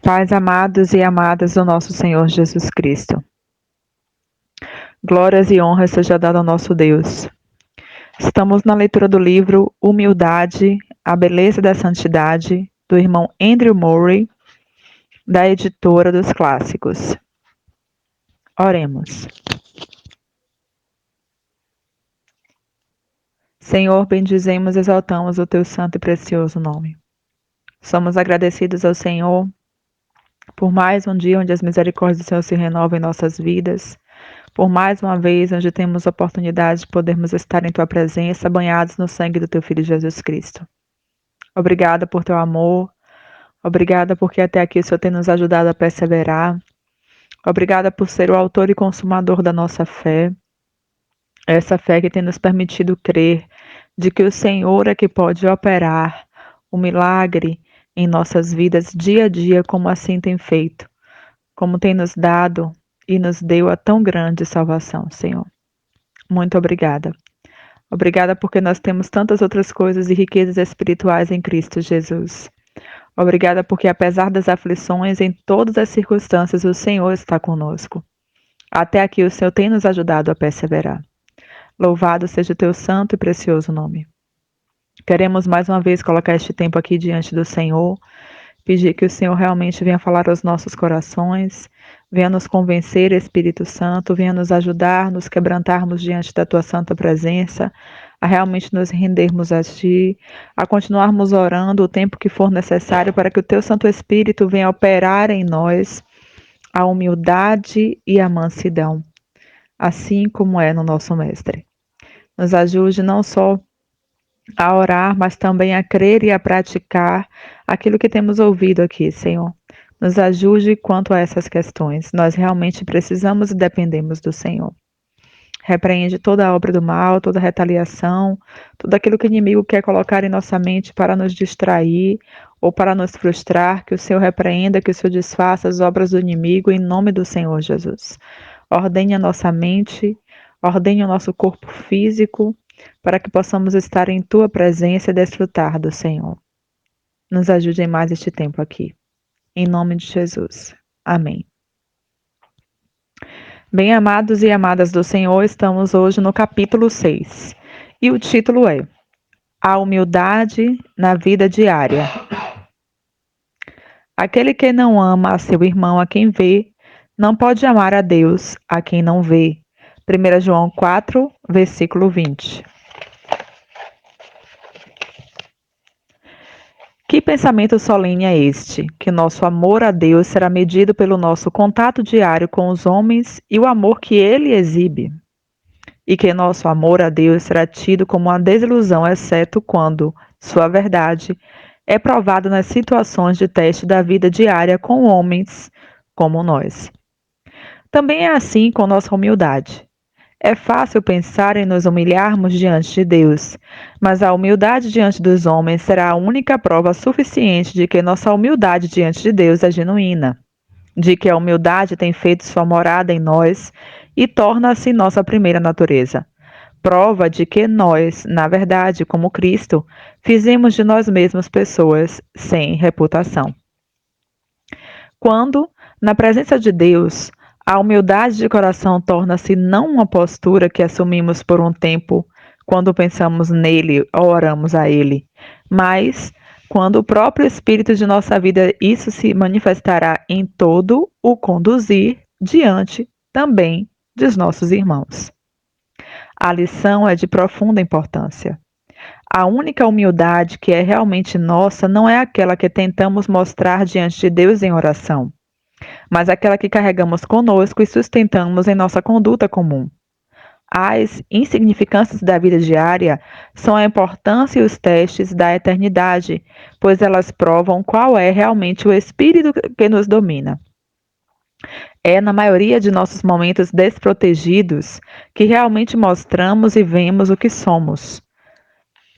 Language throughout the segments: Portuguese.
Pais amados e amadas do nosso Senhor Jesus Cristo. Glórias e honras seja dado ao nosso Deus. Estamos na leitura do livro Humildade, a Beleza da Santidade, do irmão Andrew Murray, da editora dos Clássicos. Oremos. Senhor, bendizemos e exaltamos o teu santo e precioso nome. Somos agradecidos ao Senhor por mais um dia onde as misericórdias do Senhor se renovam em nossas vidas, por mais uma vez onde temos a oportunidade de podermos estar em tua presença, banhados no sangue do teu Filho Jesus Cristo. Obrigada por teu amor, obrigada porque até aqui o Senhor tem nos ajudado a perseverar, obrigada por ser o autor e consumador da nossa fé, essa fé que tem nos permitido crer de que o Senhor é que pode operar o milagre em nossas vidas dia a dia, como assim tem feito, como tem nos dado e nos deu a tão grande salvação, Senhor. Muito obrigada. Obrigada porque nós temos tantas outras coisas e riquezas espirituais em Cristo Jesus. Obrigada porque apesar das aflições, em todas as circunstâncias, o Senhor está conosco. Até aqui o Senhor tem nos ajudado a perseverar. Louvado seja o teu santo e precioso nome. Queremos mais uma vez colocar este tempo aqui diante do Senhor, pedir que o Senhor realmente venha falar aos nossos corações, venha nos convencer, Espírito Santo, venha nos ajudar, nos quebrantarmos diante da tua santa presença, a realmente nos rendermos a ti, a continuarmos orando o tempo que for necessário para que o teu Santo Espírito venha operar em nós a humildade e a mansidão, assim como é no nosso Mestre. Nos ajude não só a orar, mas também a crer e a praticar aquilo que temos ouvido aqui, Senhor. Nos ajude quanto a essas questões. Nós realmente precisamos e dependemos do Senhor. Repreende toda a obra do mal, toda a retaliação, tudo aquilo que o inimigo quer colocar em nossa mente para nos distrair ou para nos frustrar, que o Senhor repreenda, que o Senhor desfaça as obras do inimigo em nome do Senhor Jesus. Ordene a nossa mente, ordene o nosso corpo físico, para que possamos estar em tua presença e desfrutar do Senhor. Nos ajude em mais este tempo aqui. Em nome de Jesus. Amém. Bem amados e amadas do Senhor, estamos hoje no capítulo 6. E o título é A Humildade na Vida Diária. Aquele que não ama a seu irmão a quem vê, não pode amar a Deus a quem não vê. 1 João 4, versículo 20. Que pensamento solene é este, que nosso amor a Deus será medido pelo nosso contato diário com os homens e o amor que Ele exibe, e que nosso amor a Deus será tido como uma desilusão, exceto quando sua verdade é provada nas situações de teste da vida diária com homens como nós. Também é assim com nossa humildade. É fácil pensar em nos humilharmos diante de Deus, mas a humildade diante dos homens será a única prova suficiente de que nossa humildade diante de Deus é genuína, de que a humildade tem feito sua morada em nós e torna-se nossa primeira natureza. Prova de que nós, na verdade, como Cristo, fizemos de nós mesmos pessoas sem reputação. Quando, na presença de Deus, a humildade de coração torna-se não uma postura que assumimos por um tempo quando pensamos nele ou oramos a ele, mas quando o próprio Espírito de nossa vida, isso se manifestará em todo o conduzir diante também dos nossos irmãos. A lição é de profunda importância. A única humildade que é realmente nossa não é aquela que tentamos mostrar diante de Deus em oração, mas aquela que carregamos conosco e sustentamos em nossa conduta comum. As insignificâncias da vida diária são a importância e os testes da eternidade, pois elas provam qual é realmente o espírito que nos domina. É na maioria de nossos momentos desprotegidos que realmente mostramos e vemos o que somos.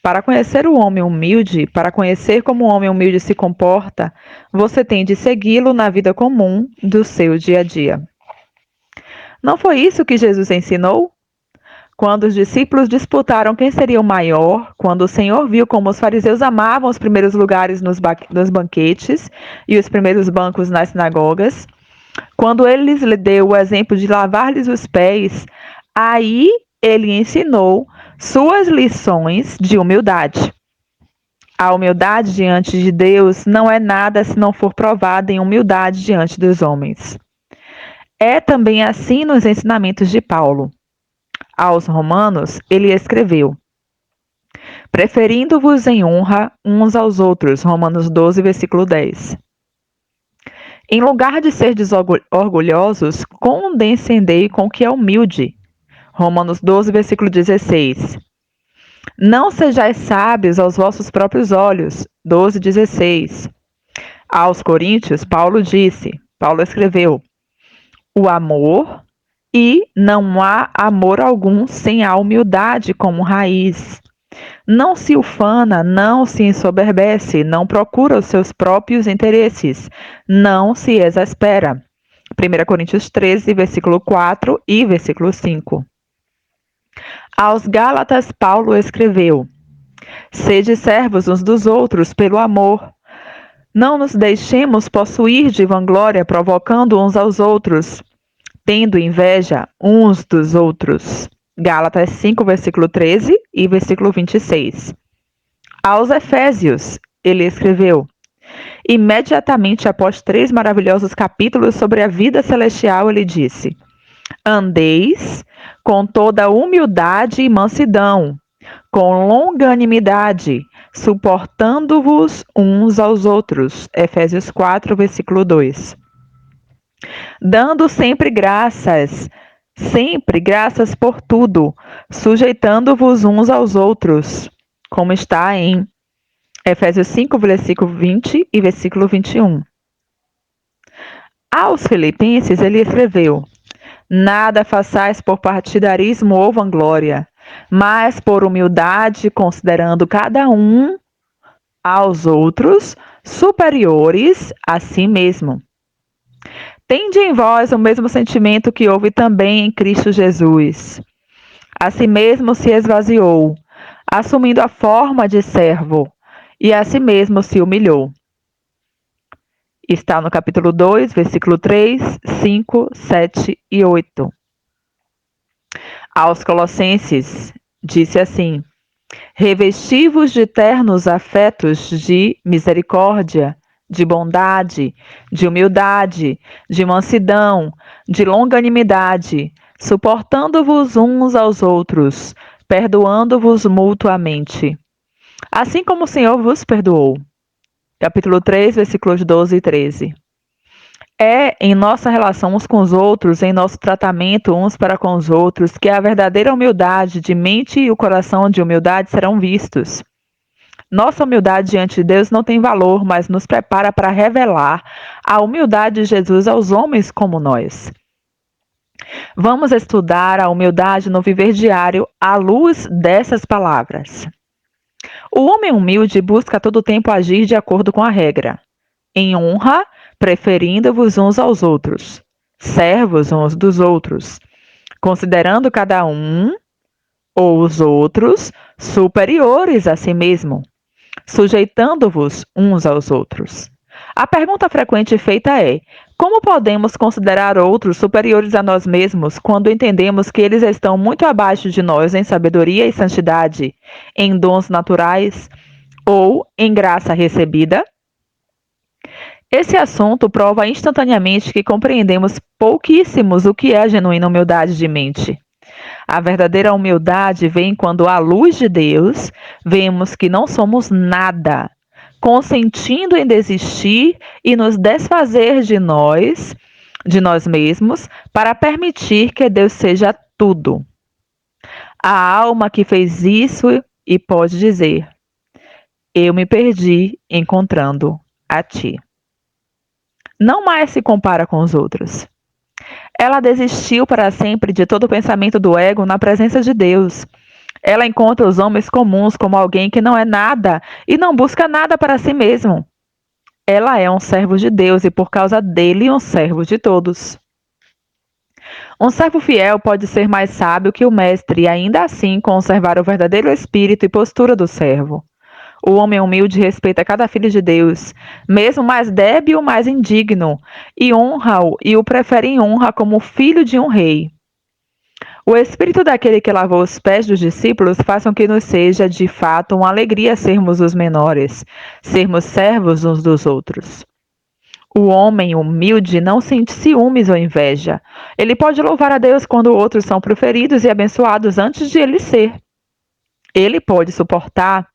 Para conhecer o homem humilde, para conhecer como o homem humilde se comporta, você tem de segui-lo na vida comum do seu dia a dia. Não foi isso que Jesus ensinou? Quando os discípulos disputaram quem seria o maior, quando o Senhor viu como os fariseus amavam os primeiros lugares nos banquetes e os primeiros bancos nas sinagogas, quando ele lhes deu o exemplo de lavar-lhes os pés, aí ele ensinou suas lições de humildade. A humildade diante de Deus não é nada se não for provada em humildade diante dos homens. É também assim nos ensinamentos de Paulo. Aos Romanos, ele escreveu: preferindo-vos em honra uns aos outros. Romanos 12, versículo 10. Em lugar de ser orgulhosos, condescendei com o que é humilde. Romanos 12, versículo 16. Não sejais sábios aos vossos próprios olhos. 12, 16. Aos Coríntios, Paulo escreveu: o amor, e não há amor algum sem a humildade como raiz. Não se ufana, não se ensoberbece, não procura os seus próprios interesses, não se exaspera. 1 Coríntios 13, versículo 4 e versículo 5. Aos Gálatas, Paulo escreveu: sede servos uns dos outros pelo amor. Não nos deixemos possuir de vanglória, provocando uns aos outros, tendo inveja uns dos outros. Gálatas 5, versículo 13 e versículo 26. Aos Efésios, ele escreveu: imediatamente após 3 maravilhosos capítulos sobre a vida celestial, ele disse: andeis com toda humildade e mansidão, com longanimidade, suportando-vos uns aos outros. Efésios 4, versículo 2. Dando sempre graças por tudo, sujeitando-vos uns aos outros, como está em Efésios 5, versículo 20 e versículo 21. Aos Filipenses ele escreveu: nada façais por partidarismo ou vanglória, mas por humildade, considerando cada um aos outros superiores a si mesmo. Tende em vós o mesmo sentimento que houve também em Cristo Jesus. A si mesmo se esvaziou, assumindo a forma de servo, e a si mesmo se humilhou. Está no capítulo 2, versículo 3, 5, 7 e 8. Aos Colossenses, disse assim: revesti-vos de ternos afetos de misericórdia, de bondade, de humildade, de mansidão, de longanimidade, suportando-vos uns aos outros, perdoando-vos mutuamente, assim como o Senhor vos perdoou. Capítulo 3, versículos 12 e 13. É em nossa relação uns com os outros, em nosso tratamento uns para com os outros, que a verdadeira humildade de mente e o coração de humildade serão vistos. Nossa humildade diante de Deus não tem valor, mas nos prepara para revelar a humildade de Jesus aos homens como nós. Vamos estudar a humildade no viver diário à luz dessas palavras. O homem humilde busca a todo tempo agir de acordo com a regra, em honra, preferindo-vos uns aos outros, servos uns dos outros, considerando cada um ou os outros superiores a si mesmo, sujeitando-vos uns aos outros. A pergunta frequente feita é: como podemos considerar outros superiores a nós mesmos quando entendemos que eles estão muito abaixo de nós em sabedoria e santidade, em dons naturais ou em graça recebida? Esse assunto prova instantaneamente que compreendemos pouquíssimos o que é a genuína humildade de mente. A verdadeira humildade vem quando, à luz de Deus, vemos que não somos nada, consentindo em desistir e nos desfazer de nós mesmos, para permitir que Deus seja tudo. A alma que fez isso e pode dizer: eu me perdi encontrando a ti. Não mais se compara com os outros. Ela desistiu para sempre de todo o pensamento do ego na presença de Deus. Ela encontra os homens comuns como alguém que não é nada e não busca nada para si mesmo. Ela é um servo de Deus e, por causa dele, um servo de todos. Um servo fiel pode ser mais sábio que o mestre e ainda assim conservar o verdadeiro espírito e postura do servo. O homem humilde respeita cada filho de Deus, mesmo mais débil ou mais indigno, e honra-o e o prefere em honra como filho de um rei. O espírito daquele que lavou os pés dos discípulos faz com que nos seja, de fato, uma alegria sermos os menores, sermos servos uns dos outros. O homem humilde não sente ciúmes ou inveja. Ele pode louvar a Deus quando outros são proferidos e abençoados antes de ele ser. Ele pode suportar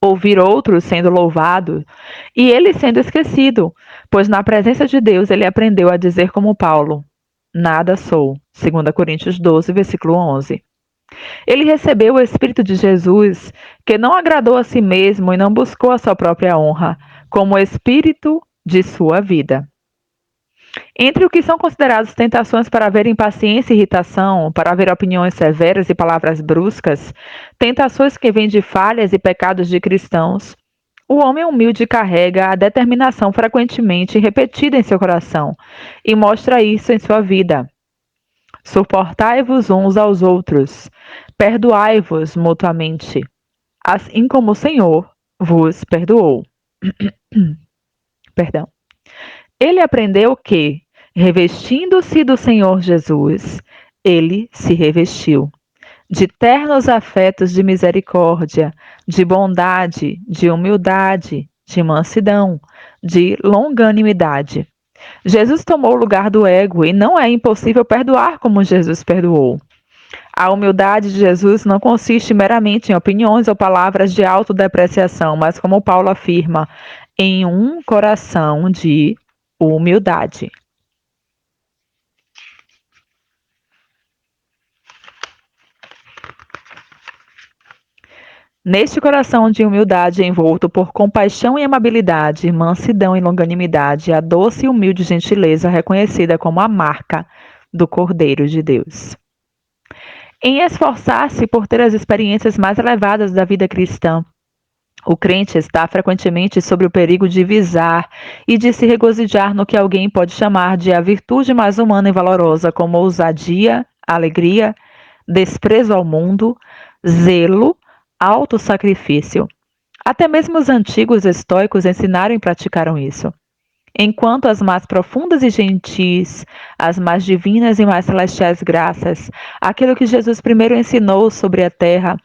ouvir outros sendo louvados e ele sendo esquecido, pois na presença de Deus ele aprendeu a dizer como Paulo: nada sou. 2 Coríntios 12, versículo 11. Ele recebeu o Espírito de Jesus, que não agradou a si mesmo e não buscou a sua própria honra, como o Espírito de sua vida. Entre o que são consideradas tentações para haver impaciência e irritação, para haver opiniões severas e palavras bruscas, tentações que vêm de falhas e pecados de cristãos, o homem humilde carrega a determinação frequentemente repetida em seu coração e mostra isso em sua vida. Suportai-vos uns aos outros, perdoai-vos mutuamente, assim como o Senhor vos perdoou. Perdão. Ele aprendeu que, revestindo-se do Senhor Jesus, ele se revestiu de ternos afetos de misericórdia, de bondade, de humildade, de mansidão, de longanimidade. Jesus tomou o lugar do ego e não é impossível perdoar como Jesus perdoou. A humildade de Jesus não consiste meramente em opiniões ou palavras de autodepreciação, mas, como Paulo afirma, em um coração de humildade. Neste coração de humildade envolto por compaixão e amabilidade, mansidão e longanimidade, a doce e humilde gentileza reconhecida como a marca do Cordeiro de Deus. Em esforçar-se por ter as experiências mais elevadas da vida cristã, o crente está frequentemente sob o perigo de visar e de se regozijar no que alguém pode chamar de a virtude mais humana e valorosa, como ousadia, alegria, desprezo ao mundo, zelo, autossacrifício. Até mesmo os antigos estoicos ensinaram e praticaram isso. Enquanto as mais profundas e gentis, as mais divinas e mais celestiais graças, aquilo que Jesus primeiro ensinou sobre a terra,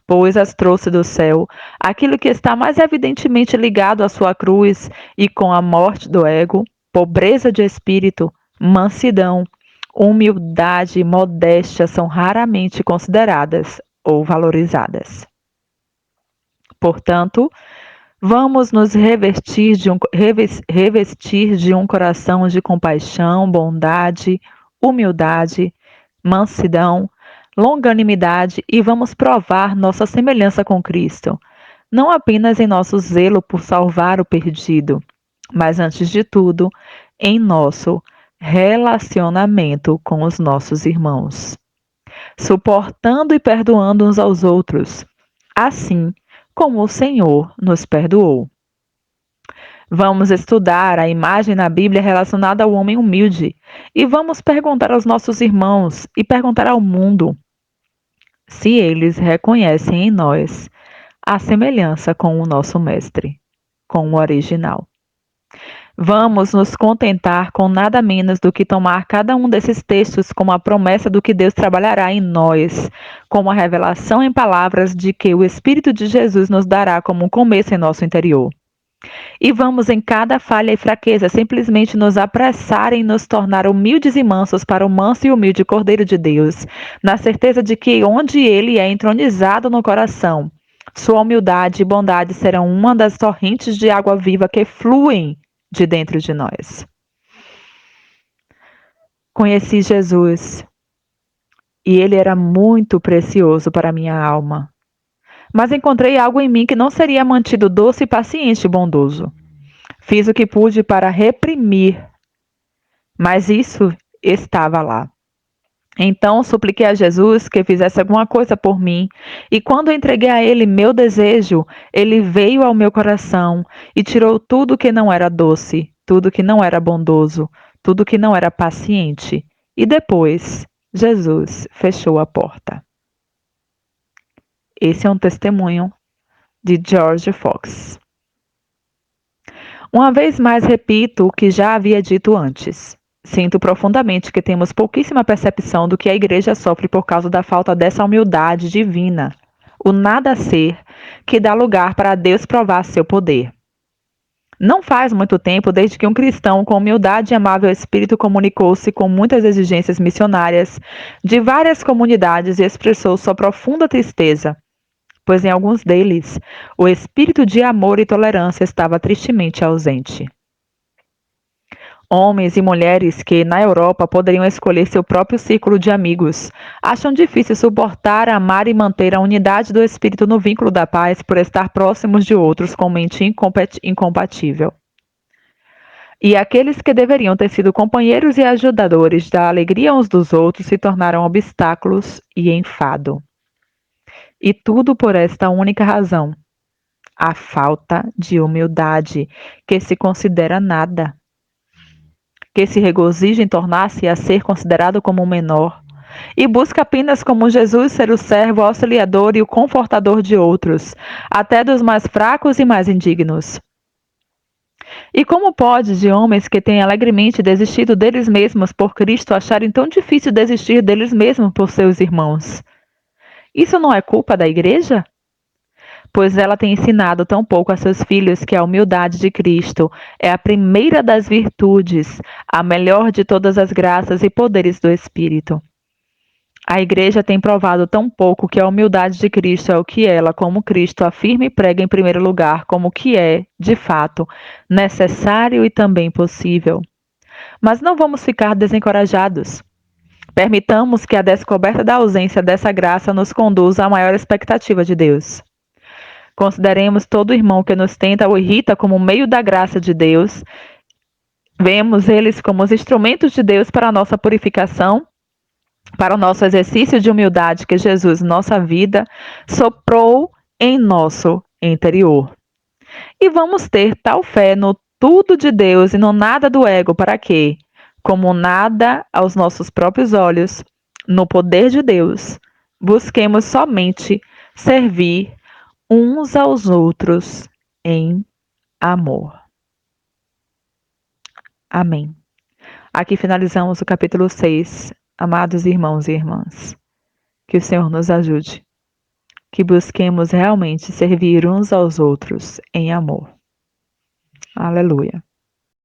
pois as trouxe do céu, aquilo que está mais evidentemente ligado à sua cruz e com a morte do ego, pobreza de espírito, mansidão, humildade e modéstia são raramente consideradas ou valorizadas. Portanto, vamos nos revestir de um coração de compaixão, bondade, humildade, mansidão, longanimidade e vamos provar nossa semelhança com Cristo, não apenas em nosso zelo por salvar o perdido, mas antes de tudo, em nosso relacionamento com os nossos irmãos, suportando e perdoando uns aos outros, assim como o Senhor nos perdoou. Vamos estudar a imagem na Bíblia relacionada ao homem humilde e vamos perguntar aos nossos irmãos e perguntar ao mundo se eles reconhecem em nós a semelhança com o nosso Mestre, com o original. Vamos nos contentar com nada menos do que tomar cada um desses textos como a promessa do que Deus trabalhará em nós, como a revelação em palavras de que o Espírito de Jesus nos dará como um começo em nosso interior. E vamos em cada falha e fraqueza simplesmente nos apressar em nos tornar humildes e mansos para o manso e humilde Cordeiro de Deus, na certeza de que onde ele é entronizado no coração, sua humildade e bondade serão uma das torrentes de água viva que fluem de dentro de nós. Conheci Jesus e ele era muito precioso para minha alma. Mas encontrei algo em mim que não seria mantido doce, paciente e bondoso. Fiz o que pude para reprimir, mas isso estava lá. Então supliquei a Jesus que fizesse alguma coisa por mim, e quando entreguei a Ele meu desejo, Ele veio ao meu coração e tirou tudo que não era doce, tudo que não era bondoso, tudo que não era paciente e depois Jesus fechou a porta. Esse é um testemunho de George Fox. Uma vez mais repito o que já havia dito antes. Sinto profundamente que temos pouquíssima percepção do que a igreja sofre por causa da falta dessa humildade divina, o nada ser, que dá lugar para Deus provar seu poder. Não faz muito tempo desde que um cristão com humildade e amável espírito comunicou-se com muitas exigências missionárias de várias comunidades e expressou sua profunda tristeza, pois em alguns deles o espírito de amor e tolerância estava tristemente ausente. Homens e mulheres que, na Europa, poderiam escolher seu próprio círculo de amigos, acham difícil suportar, amar e manter a unidade do espírito no vínculo da paz por estar próximos de outros com mente incompatível. E aqueles que deveriam ter sido companheiros e ajudadores da alegria uns dos outros se tornaram obstáculos e enfado. E tudo por esta única razão: a falta de humildade, que se considera nada, que se regozija em tornar-se a ser considerado como um menor, e busca apenas como Jesus ser o servo, o auxiliador e o confortador de outros, até dos mais fracos e mais indignos. E como pode de homens que têm alegremente desistido deles mesmos por Cristo acharem tão difícil desistir deles mesmos por seus irmãos? Isso não é culpa da igreja? Pois ela tem ensinado tão pouco a seus filhos que a humildade de Cristo é a primeira das virtudes, a melhor de todas as graças e poderes do Espírito. A igreja tem provado tão pouco que a humildade de Cristo é o que ela, como Cristo, afirma e prega em primeiro lugar, como que é, de fato, necessário e também possível. Mas não vamos ficar desencorajados. Permitamos que a descoberta da ausência dessa graça nos conduza à maior expectativa de Deus. Consideremos todo irmão que nos tenta ou irrita como meio da graça de Deus. Vemos eles como os instrumentos de Deus para a nossa purificação, para o nosso exercício de humildade que Jesus, nossa vida, soprou em nosso interior. E vamos ter tal fé no tudo de Deus e no nada do ego para que, como nada aos nossos próprios olhos, no poder de Deus, busquemos somente servir uns aos outros em amor. Amém. Aqui finalizamos o capítulo 6. Amados irmãos e irmãs, que o Senhor nos ajude, que busquemos realmente servir uns aos outros em amor. Aleluia.